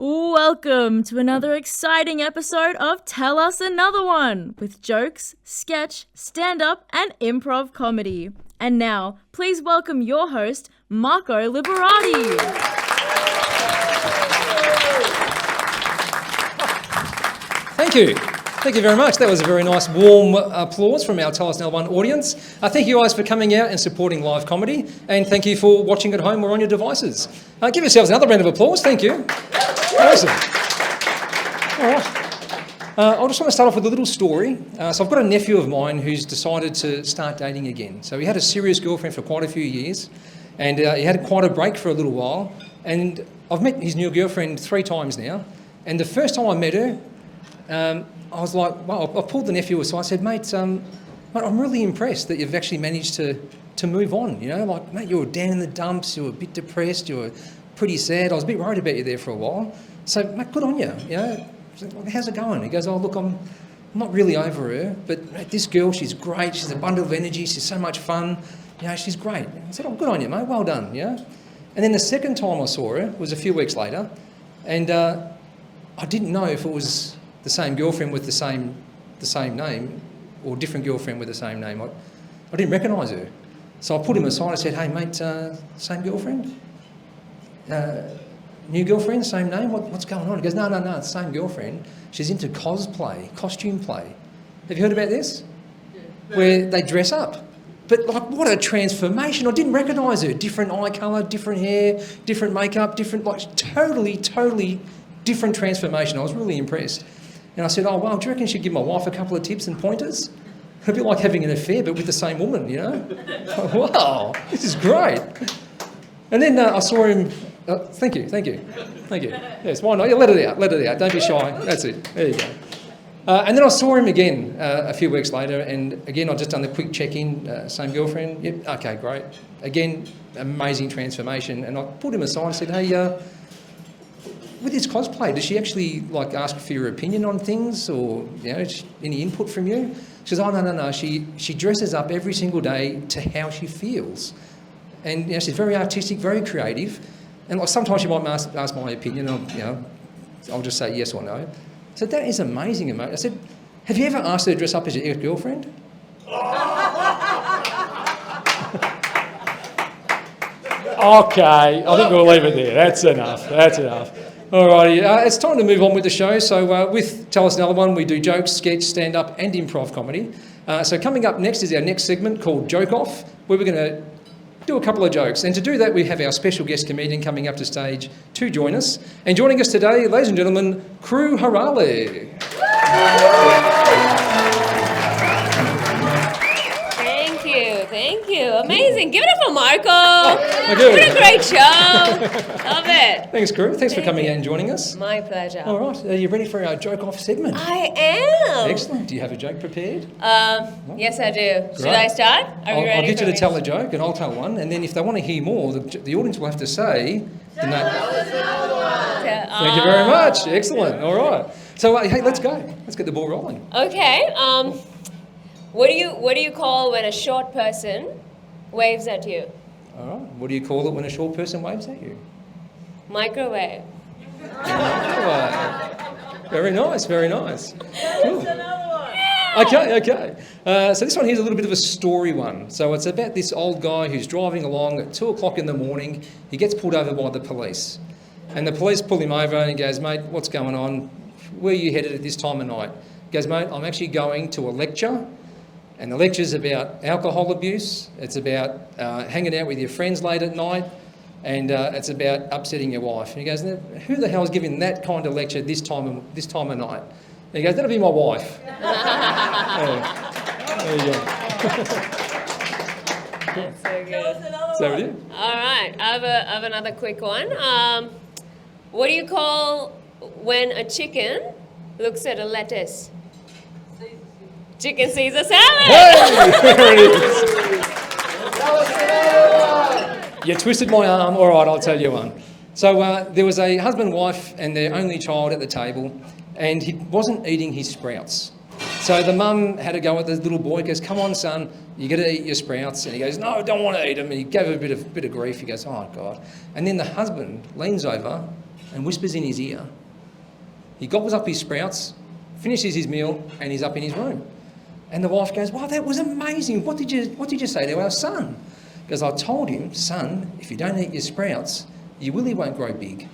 Welcome to another exciting episode of Tell Us Another One with jokes, sketch, stand-up and improv comedy. And now, please welcome your host, Marco Liberati. Thank you. Thank you very much. That was a very nice warm applause from our Tell Us Another One audience. Thank you guys for coming out and supporting live comedy, and thank you for watching at home or on your devices. Give yourselves another round of applause. Thank you. Awesome. All right. I just want to start off with a little story. So I've got a nephew of mine who's decided to start dating again. So he had a serious girlfriend for quite a few years, and he had quite a break for a little while. And I've met his new girlfriend 3 times now. And the first time I met her, I was like, well, I pulled the nephew aside. I said, mate, I'm really impressed that you've actually managed to move on. You know, like, mate, you were down in the dumps, you were a bit depressed, you were pretty sad. I was a bit worried about you there for a while. So, mate, good on you. You know, how's it going? He goes, oh, look, I'm not really over her, but mate, this girl, she's great. She's a bundle of energy. She's so much fun. You know, she's great. I said, oh, good on you, mate. Well done. You know. And then the second time I saw her was a few weeks later, and I didn't know if it was the same girlfriend with the same name or different girlfriend with the same name. I didn't recognise her. So I put him aside and said, hey, mate, same girlfriend? New girlfriend, same name? What's going on? He goes, no, it's the same girlfriend. She's into cosplay, costume play. Have you heard about this? Yeah. Where they dress up. But like, what a transformation. I didn't recognise her. Different eye colour, different hair, different makeup, different, like totally different transformation. I was really impressed. And I said, oh, well, do you reckon you should give my wife a couple of tips and pointers? It'd be like having an affair, but with the same woman, you know? Wow, this is great. And then I saw him, thank you. Yes, why not? Yeah, let it out, don't be shy. That's it, there you go. And then I saw him again a few weeks later, and again, I'd just done the quick check-in, same girlfriend. Yep, okay, great. Again, amazing transformation. And I pulled him aside and said, hey, with this cosplay, does she actually like ask for your opinion on things, or you know, any input from you? She says, oh no. She dresses up every single day to how she feels, and you know, she's very artistic, very creative, and like sometimes she might ask my opinion. I'll just say yes or no. So that is amazing, mate. I said, have you ever asked her to dress up as your ex-girlfriend? Okay, I think we'll leave it there. That's enough. Alrighty, it's time to move on with the show. So with Tell Us Another One, we do jokes, sketch, stand-up and improv comedy. So coming up next is our next segment called Joke Off, where we're going to do a couple of jokes. And to do that, we have our special guest comedian coming up to stage to join us. And joining us today, ladies and gentlemen, Krutika Harale. Thank you. Amazing. Give it up for Marco. What a great show. Love it. Thanks, Kru. Thanks for coming out and joining us. My pleasure. All right. Are you ready for our joke off segment? I am. Excellent. Do you have a joke prepared? Yes, I do. Great. Should I start? Are we ready? I'll get you to tell a joke and I'll tell one. And then if they want to hear more, the audience will have to say... Tell us another one. Thank you very much. Excellent. All right. So, hey, let's go. Let's get the ball rolling. Okay. What do you call when a short person waves at you? All right. What do you call it when a short person waves at you? Microwave. Very nice. Cool. Okay. So this one here's a little bit of a story one. So it's about this old guy who's driving along at 2 o'clock in the morning. He gets pulled over by the police. And the police pull him over and he goes, mate, what's going on? Where are you headed at this time of night? He goes, mate, I'm actually going to a lecture. And the lecture's about alcohol abuse, it's about hanging out with your friends late at night, and it's about upsetting your wife. And he goes, who the hell is giving that kind of lecture this time of night? And he goes, that'll be my wife. There you go. That's so good. Is that what you? All right, I have another quick one. What do you call when a chicken looks at a lettuce? Chicken Caesar salad! Hey! There it is. You twisted my arm. All right, I'll tell you one. So there was a husband and wife and their only child at the table, and he wasn't eating his sprouts. So the mum had a go at the little boy. He goes, come on, son, you got to eat your sprouts. And he goes, no, I don't want to eat them. And he gave him a bit of grief. He goes, oh, God. And then the husband leans over and whispers in his ear. He gobbles up his sprouts, finishes his meal, and he's up in his room. And the wife goes, "Wow, that was amazing. What did you say to our son?" Because I told him, "Son, if you don't eat your sprouts, your willy won't grow big."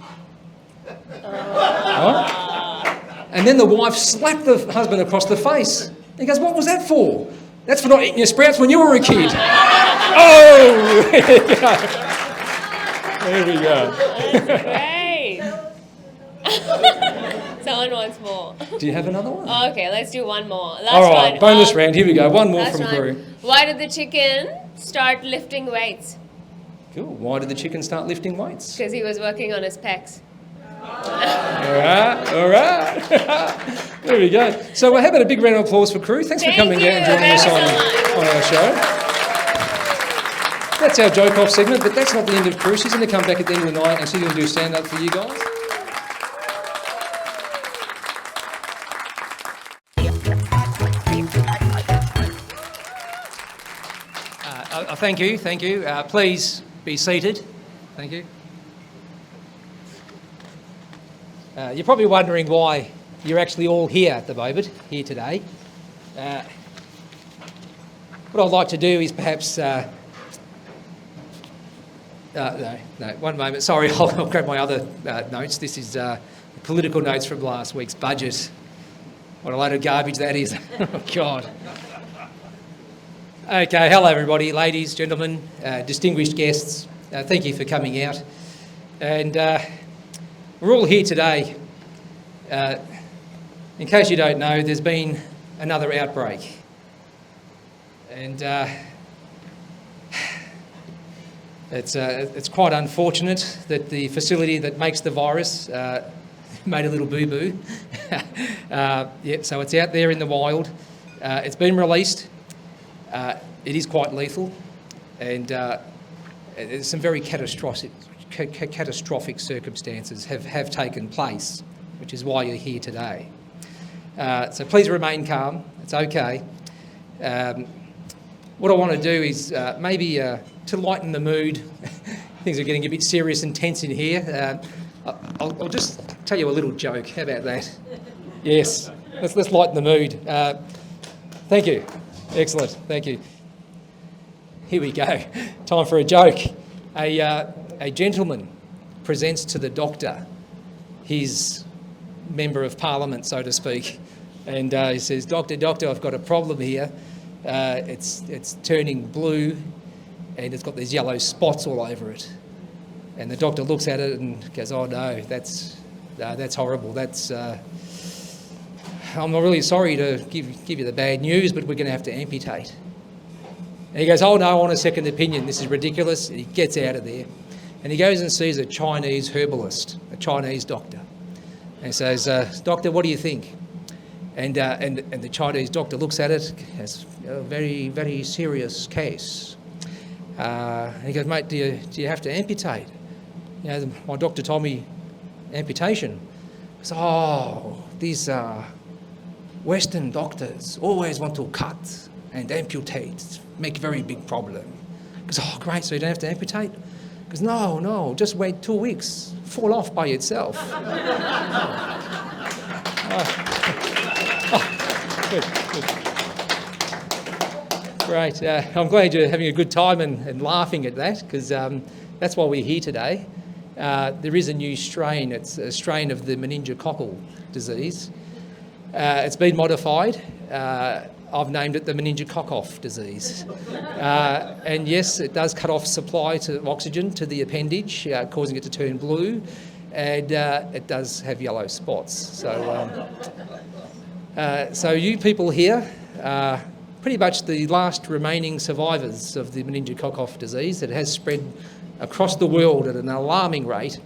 Right? And then the wife slapped the husband across the face. He goes, "What was that for?" "That's for not eating your sprouts when you were a kid." Oh, there you go. There we go. That's great. Someone wants more. Do you have another one? Oh, okay, let's do one more. Last All right, one. bonus round. Here we go. One more Last from one. Guru. Why did the chicken start lifting weights? Cool. Why did the chicken start lifting weights? Because he was working on his pecs. All right. There we go. So how about a big round of applause for Crew? Thanks for coming out and joining us on our show. That's our joke-off segment, but that's not the end of Crew. She's going to come back at the end of the night and she's going to do stand-up for you guys. Thank you. Please be seated. Thank you. You're probably wondering why you're actually all here at the moment, here today. What I'd like to do is perhaps... no, one moment. Sorry, I'll grab my other notes. This is political notes from last week's budget. What a load of garbage that is. Oh, God. Okay, hello everybody, ladies, gentlemen, distinguished guests. Thank you for coming out. And we're all here today. In case you don't know, there's been another outbreak. And it's quite unfortunate that the facility that makes the virus made a little boo-boo. So it's out there in the wild. It's been released. It is quite lethal, and some very catastrophic circumstances have taken place, which is why you're here today. So please remain calm. It's okay. What I want to do is maybe to lighten the mood. Things are getting a bit serious and tense in here. I'll just tell you a little joke. How about that? Yes. Let's lighten the mood. Thank you. Excellent. Thank you. Here we go. Time for a joke. A gentleman presents to the doctor his member of parliament, so to speak, and he says, Doctor, I've got a problem here. It's turning blue and it's got these yellow spots all over it. And the doctor looks at it and goes, "Oh no, that's horrible. I'm really sorry to give you the bad news, but we're going to have to amputate." And he goes, "Oh no, I want a second opinion. This is ridiculous." And he gets out of there and he goes and sees a Chinese herbalist, a Chinese doctor, and says, "Doctor, what do you think?" And the Chinese doctor looks at it as a very, very serious case. And he goes, "Mate, do you have to amputate?" You know, my doctor told me amputation. He goes, "Oh, these Western doctors always want to cut and amputate, make a very big problem." He goes, "Oh, great, so you don't have to amputate?" He goes, No, just wait 2 weeks, fall off by itself." Good. Great. I'm glad you're having a good time and laughing at that, because that's why we're here today. There is a new strain. It's a strain of the meningococcal disease. It's been modified. I've named it the meningocockoff disease. And yes, it does cut off supply to oxygen to the appendage, causing it to turn blue, and it does have yellow spots. So you people here are pretty much the last remaining survivors of the meningocockoff disease. It has spread across the world at an alarming rate.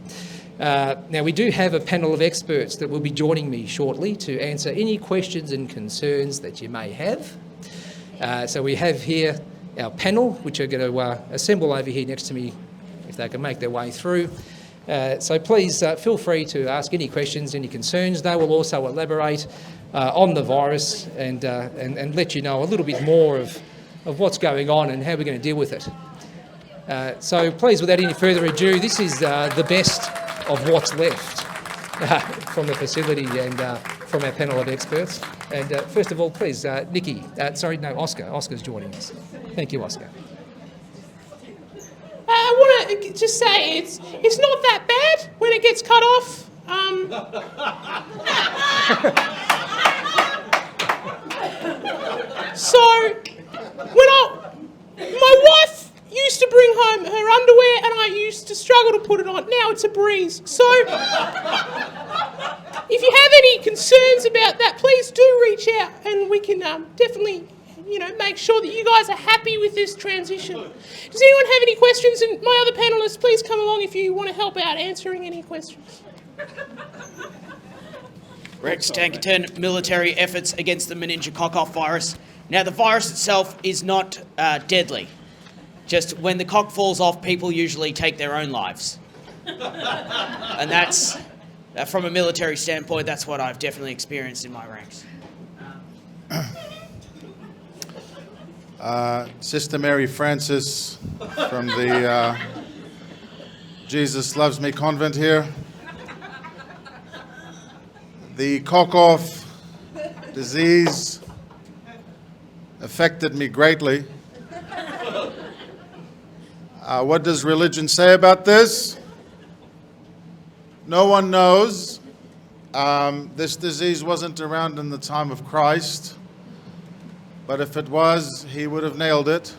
Now, we do have a panel of experts that will be joining me shortly to answer any questions and concerns that you may have. So we have here our panel, which are going to assemble over here next to me if they can make their way through. So please feel free to ask any questions, any concerns. They will also elaborate on the virus and let you know a little bit more of what's going on and how we're going to deal with it. So please, without any further ado, this is the best of what's left from the facility and from our panel of experts. And first of all, please, Oscar. Oscar's joining us. Thank you, Oscar. I want to just say it's not that bad when it gets cut off. So my wife used to bring home her underwear and I used to struggle to put it on. Now it's a breeze. So if you have any concerns about that, please do reach out and we can definitely make sure that you guys are happy with this transition. Does anyone have any questions? And my other panellists, please come along if you want to help out answering any questions. Rex Tankerton, military efforts against the meningococcal virus. Now, the virus itself is not deadly. Just when the cock falls off, people usually take their own lives. And that's, from a military standpoint, that's what I've definitely experienced in my ranks. Sister Mary Francis from the Jesus Loves Me convent here. The cock-off disease affected me greatly. What does religion say about this? No one knows. This disease wasn't around in the time of Christ. But if it was, he would have nailed it.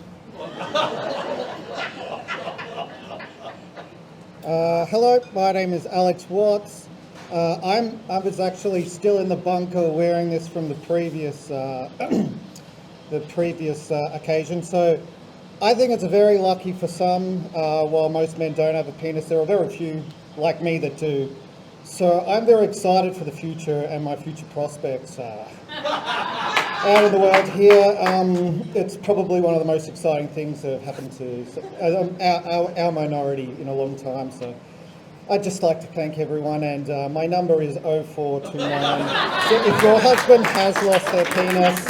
Hello, my name is Alex Watts. I was actually still in the bunker wearing this from the previous occasion. So I think it's very lucky for some. While most men don't have a penis, there are very few like me that do. So I'm very excited for the future and my future prospects out in the world here. It's probably one of the most exciting things that have happened to our minority in a long time. So I'd just like to thank everyone, and my number is 0429. So if your husband has lost their penis.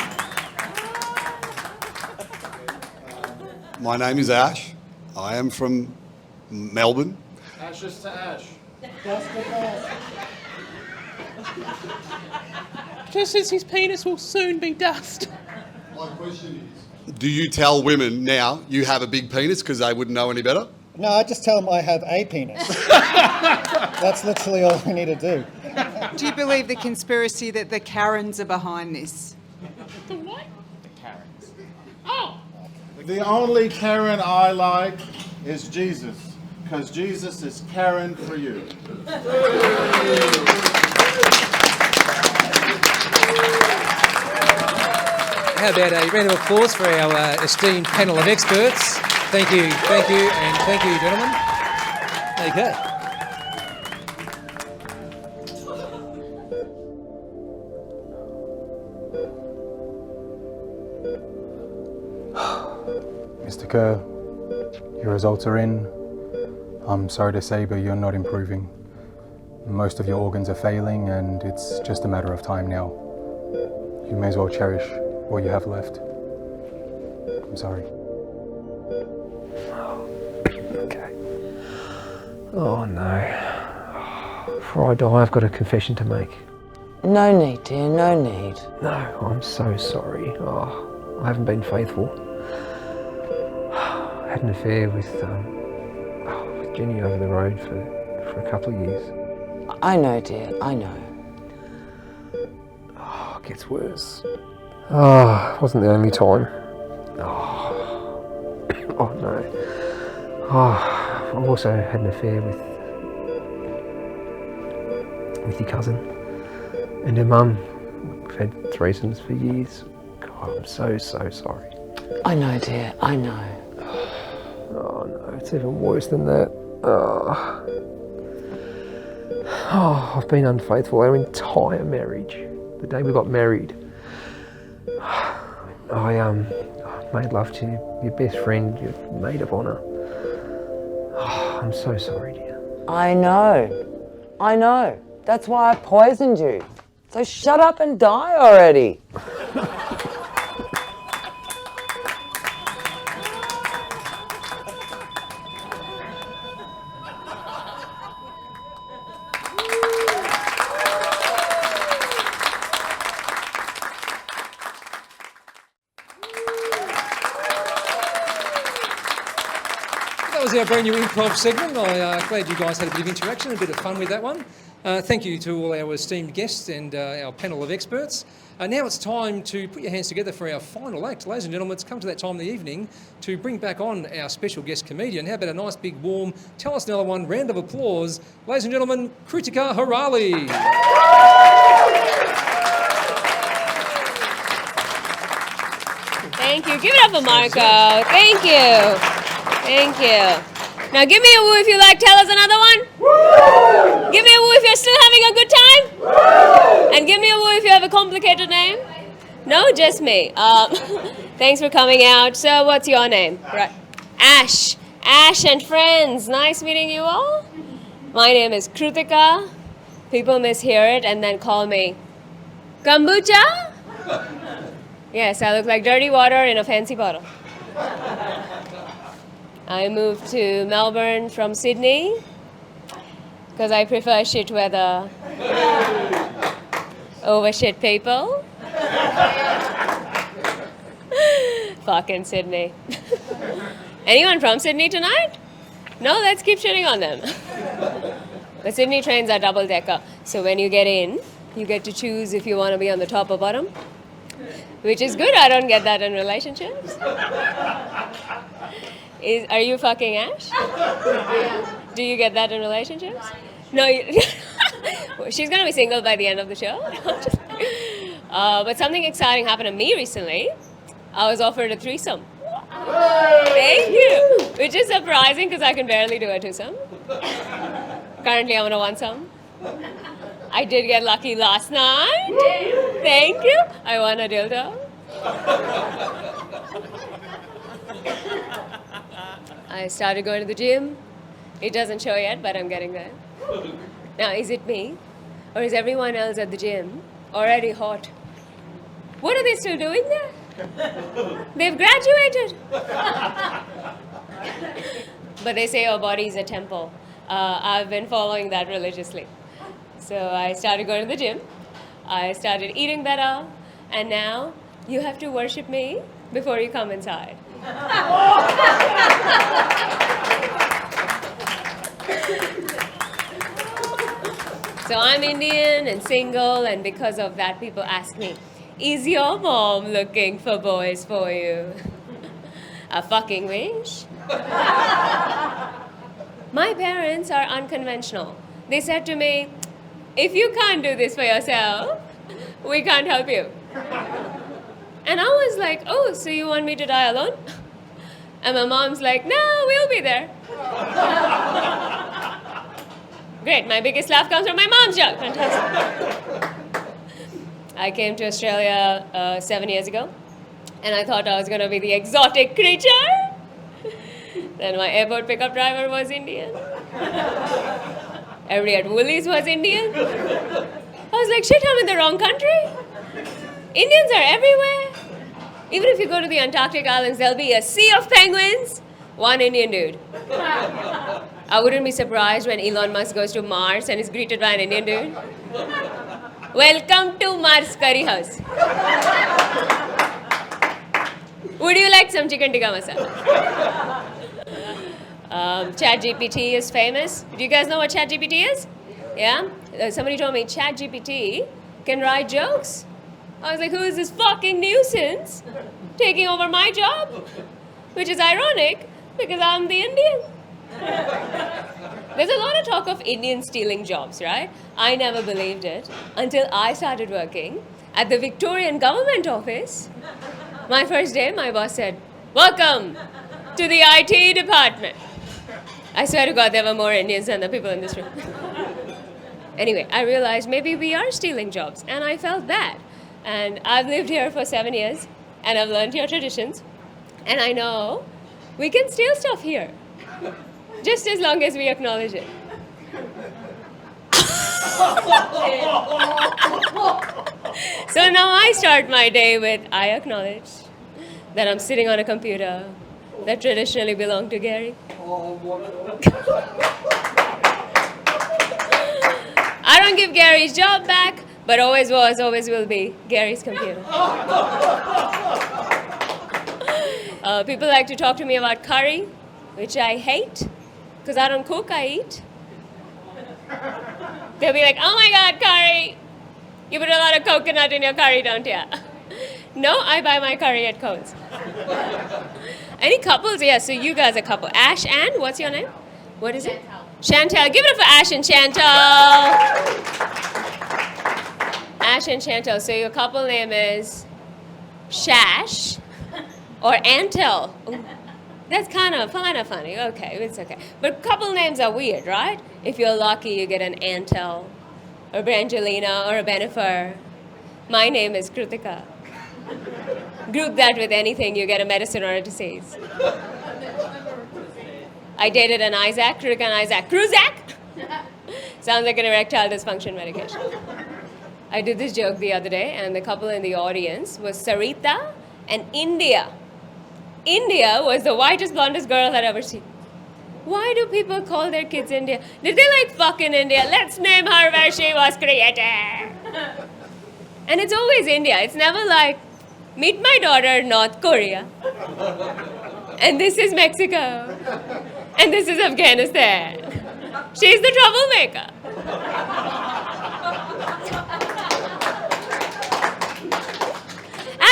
My name is Ash. I am from Melbourne. Ashes to ash. Just as his penis will soon be dust. My question is, do you tell women now you have a big penis because they wouldn't know any better? No, I just tell them I have a penis. That's literally all I need to do. Do you believe the conspiracy that the Karens are behind this? The what? The Karens. Oh! The only Karen I like is Jesus, because Jesus is Karen for you. How about a round of applause for our esteemed panel of experts? Thank you, and thank you, gentlemen. Okay. Mr. Kerr, your results are in. I'm sorry to say, but you're not improving. Most of your organs are failing, and it's just a matter of time now. You may as well cherish what you have left. I'm sorry. Okay. Oh no. Before I die, I've got a confession to make. No need, dear, no need. No, I'm so sorry. Oh, I haven't been faithful. I had an affair with Jenny over the road for a couple of years. I know, dear, I know. Oh, it gets worse. Oh, it wasn't the only time. Oh, oh no. Oh, I've also had an affair with your cousin and her mum. We've had threesomes for years. God, I'm so sorry. I know, dear, I know. Oh no, it's even worse than that. Oh, I've been unfaithful our entire marriage. The day we got married, I made love to your best friend, your maid of honour. Oh, I'm so sorry, dear. I know. That's why I poisoned you. So shut up and die already. was our brand new improv segment. I'm glad you guys had a bit of interaction, a bit of fun with that one. Thank you to all our esteemed guests and our panel of experts. Now it's time to put your hands together for our final act. Ladies and gentlemen, it's come to that time of the evening to bring back on our special guest comedian. How about a nice big warm, tell us another one, round of applause. Ladies and gentlemen, Krutika Harale. Thank you. Give it up for Marco. Thank you. Thank you. Now give me a woo if you like Tell Us Another One. Woo! Give me a woo if you're still having a good time. Woo! And give me a woo if you have a complicated name. No, just me. Thanks for coming out. So what's your name? Right. Ash. Ash and friends. Nice meeting you all. My name is Krutika. People mishear it and then call me kombucha. Yes, I look like dirty water in a fancy bottle. I moved to Melbourne from Sydney because I prefer shit weather over shit people. Fucking Sydney. Anyone from Sydney tonight? No, let's keep shitting on them. The Sydney trains are double-decker, so when you get in, you get to choose if you want to be on the top or bottom, which is good. I don't get that in relationships. Are you fucking Ash? Do you get that in relationships? No, she's going to be single by the end of the show. But something exciting happened to me recently. I was offered a threesome. Thank you. Which is surprising because I can barely do a twosome. Currently I'm on a one-some. I did get lucky last night. Thank you. I won a dildo. I started going to the gym. It doesn't show yet, but I'm getting there. Now, is it me? Or is everyone else at the gym already hot? What are they still doing there? They've graduated. But they say your body is a temple. I've been following that religiously. So I started going to the gym. I started eating better. And now you have to worship me before you come inside. So I'm Indian and single, and because of that, people ask me, is your mom looking for boys for you? A fucking wish. My parents are unconventional. They said to me, if you can't do this for yourself, we can't help you. And I was like, oh, so you want me to die alone? And my mom's like, no, we'll be there. Great, my biggest laugh comes from my mom's joke. Fantastic. I came to Australia 7 years ago, and I thought I was going to be the exotic creature. Then my airport pickup driver was Indian. Everybody at Woolies was Indian. I was like, shit, I'm in the wrong country. Indians are everywhere. Even if you go to the Antarctic Islands, there'll be a sea of penguins. One Indian dude. I wouldn't be surprised when Elon Musk goes to Mars and is greeted by an Indian dude. Welcome to Mars Curry House. Would you like some chicken tikka masala? ChatGPT is famous. Do you guys know what ChatGPT is? Yeah? Somebody told me ChatGPT can write jokes. I was like, who is this fucking nuisance taking over my job? Which is ironic because I'm the Indian. There's a lot of talk of Indians stealing jobs, right? I never believed it until I started working at the Victorian Government Office. My first day, my boss said, welcome to the IT department. I swear to God, there were more Indians than the people in this room. Anyway, I realized maybe we are stealing jobs, and I felt bad. And I've lived here for 7 years, and I've learned your traditions, and I know we can steal stuff here, just as long as we acknowledge it. So now I start my day with, I acknowledge that I'm sitting on a computer that traditionally belonged to Gary. I don't give Gary's job back, but always was, always will be Gary's computer. People like to talk to me about curry. which I hate, because I don't cook, I eat. They'll be like, oh my God, curry. You put a lot of coconut in your curry, don't you? No, I buy my curry at Coles. Any couples? Yeah, so you guys are a couple. Ash and, what's your name? What is it? Chantal. Give it up for Ash and Chantal. Ash and Chantal. So your couple name is Shash or Antel. Ooh, that's kind of funny. Okay, it's okay. But couple names are weird, right? If you're lucky, you get an Antel or a Brangelina or a Benifer. My name is Krutika. Group that with anything, you get a medicine or a disease. I dated an Isaac, Krutika and Isaac. Kruzak! Sounds like an erectile dysfunction medication. I did this joke the other day, and the couple in the audience was Sarita and India. India was the whitest, blondest girl I'd ever seen. Why do people call their kids India? Did they like fucking India? Let's name her where she was created. And it's always India. It's never like, meet my daughter, North Korea. And this is Mexico. And this is Afghanistan. She's the troublemaker.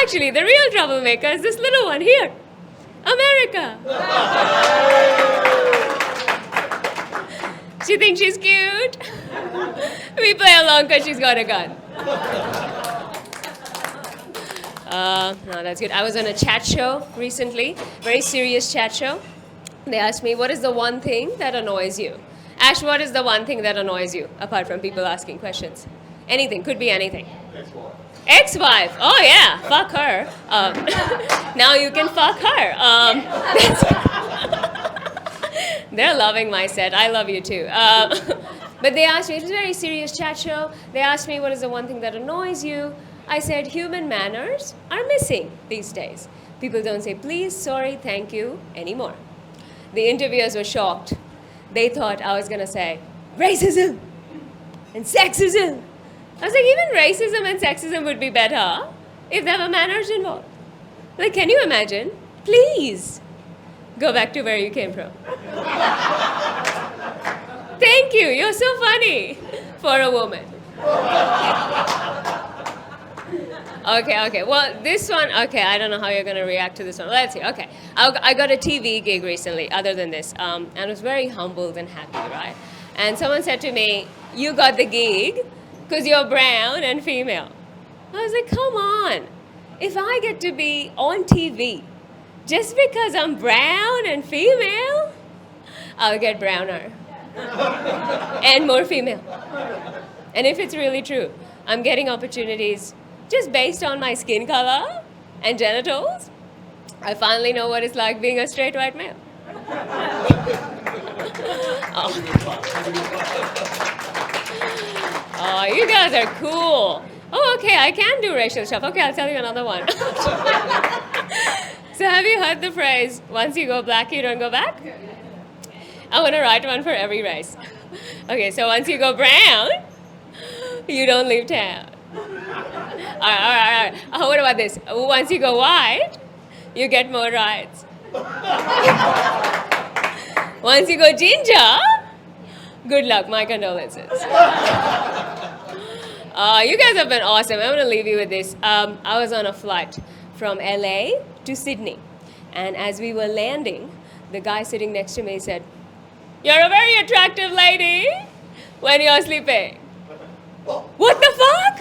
Actually, the real troublemaker is this little one here. America. She thinks she's cute. We play along because she's got a gun. No, that's good. I was on a chat show recently, very serious chat show. They asked me, what is the one thing that annoys you? Ash, what is the one thing that annoys you, apart from people asking questions? Anything, could be anything. Ex-wife. Ex-wife, oh yeah, fuck her. Now you can fuck her. They're loving my set, I love you too. But they asked me, it was a very serious chat show. They asked me, what is the one thing that annoys you? I said, human manners are missing these days. People don't say please, sorry, thank you anymore. The interviewers were shocked. They thought I was going to say racism and sexism. I was like, even racism and sexism would be better if there were manners involved. Like, can you imagine? Please go back to where you came from. Thank you, you're so funny for a woman. Okay. Well, this one, okay, I don't know how you're going to react to this one. Let's see. Okay. I got a TV gig recently, other than this, and I was very humbled and happy, right? And someone said to me, you got the gig because you're brown and female. I was like, come on. If I get to be on TV just because I'm brown and female, I'll get browner and more female. And if it's really true, I'm getting opportunities just based on my skin color and genitals. I finally know what it's like being a straight white male. Oh, you guys are cool. Oh, okay, I can do racial stuff. Okay, I'll tell you another one. So have you heard the phrase, once you go black, you don't go back? I want to write one for every race. Okay, so once you go brown, you don't leave town. All right. Oh, what about this? Once you go white, you get more rides. Once you go ginger, good luck, my condolences. You guys have been awesome. I'm going to leave you with this. I was on a flight from LA to Sydney. And as we were landing, the guy sitting next to me said, "You're a very attractive lady when you're sleeping." What the fuck?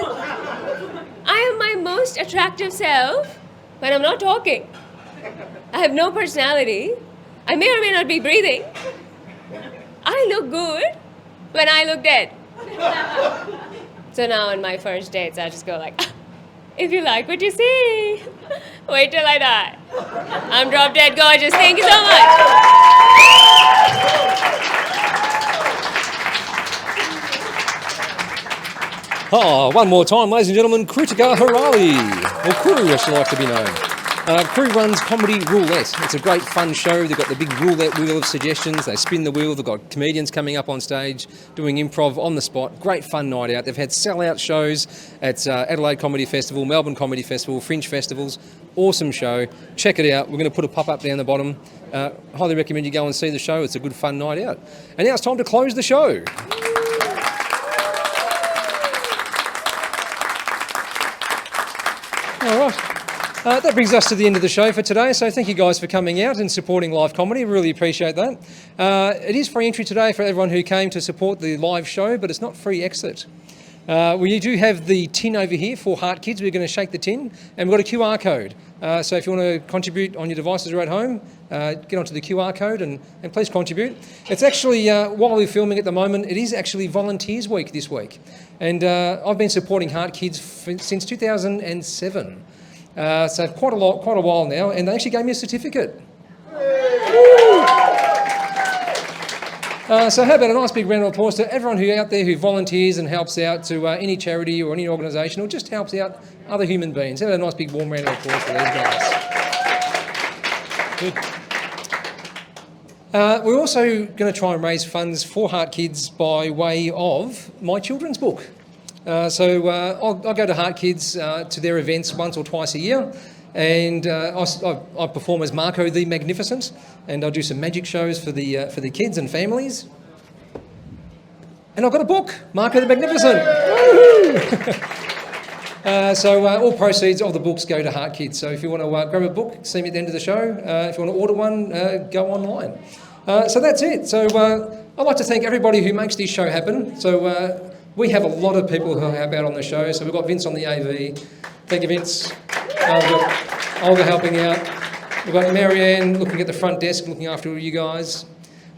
I am my most attractive self when I'm not talking. I have no personality. I may or may not be breathing. I look good when I look dead. So now on my first dates, I just go like, if you like what you see, wait till I die. I'm drop dead gorgeous. Thank you so much. Oh, one more time, ladies and gentlemen, Krutika Harale, or Kru as she likes to be known. Kru runs Comedy Roulette. It's a great fun show. They've got the big roulette wheel of suggestions. They spin the wheel. They've got comedians coming up on stage, doing improv on the spot. Great fun night out. They've had sell-out shows at Adelaide Comedy Festival, Melbourne Comedy Festival, Fringe Festivals. Awesome show. Check it out. We're going to put a pop-up down the bottom. Highly recommend you go and see the show. It's a good fun night out. And now it's time to close the show. All right. That brings us to the end of the show for today. So thank you guys for coming out and supporting live comedy. Really appreciate that. It is free entry today for everyone who came to support the live show, but it's not free exit. We do have the tin over here for Heart Kids. We're going to shake the tin, and we've got a QR code. So if you want to contribute on your devices or at home, get onto the QR code and please contribute. It's actually, while we're filming at the moment, it is actually Volunteers Week this week. And I've been supporting Heart Kids since 2007. So quite a while now, and they actually gave me a certificate. So how about a nice big round of applause to everyone who out there who volunteers and helps out to any charity or any organisation or just helps out other human beings. How about a nice big warm round of applause for these guys. Good. We're also going to try and raise funds for Heart Kids by way of my children's book. So I'll go to Heart Kids to their events once or twice a year, and I perform as Marco the Magnificent, and I'll do some magic shows for the kids and families. And I've got a book, Marco the Magnificent. So all proceeds of the books go to Heart Kids. So if you want to grab a book, see me at the end of the show. If you want to order one, go online. So that's it. So I'd like to thank everybody who makes this show happen. So we have a lot of people who help out on the show. So we've got Vince on the AV. Thank you, Vince. Olga helping out. We've got Marianne looking at the front desk, looking after you guys.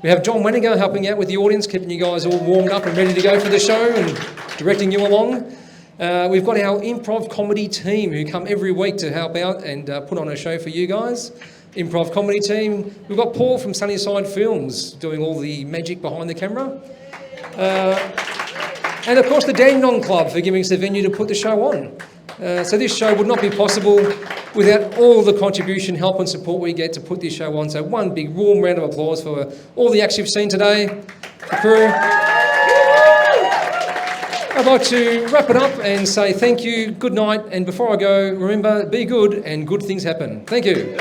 We have John Wenninger helping out with the audience, keeping you guys all warmed up and ready to go for the show and directing you along. We've got our improv comedy team who come every week to help out and put on a show for you guys. Improv comedy team. We've got Paul from Sunnyside Films doing all the magic behind the camera. And of course the Dandenong Club for giving us a venue to put the show on. So this show would not be possible without all the contribution, help and support we get to put this show on. So one big warm round of applause for all the acts you've seen today, the crew. I'd like to wrap it up and say thank you, good night, and before I go, remember, be good and good things happen. Thank you.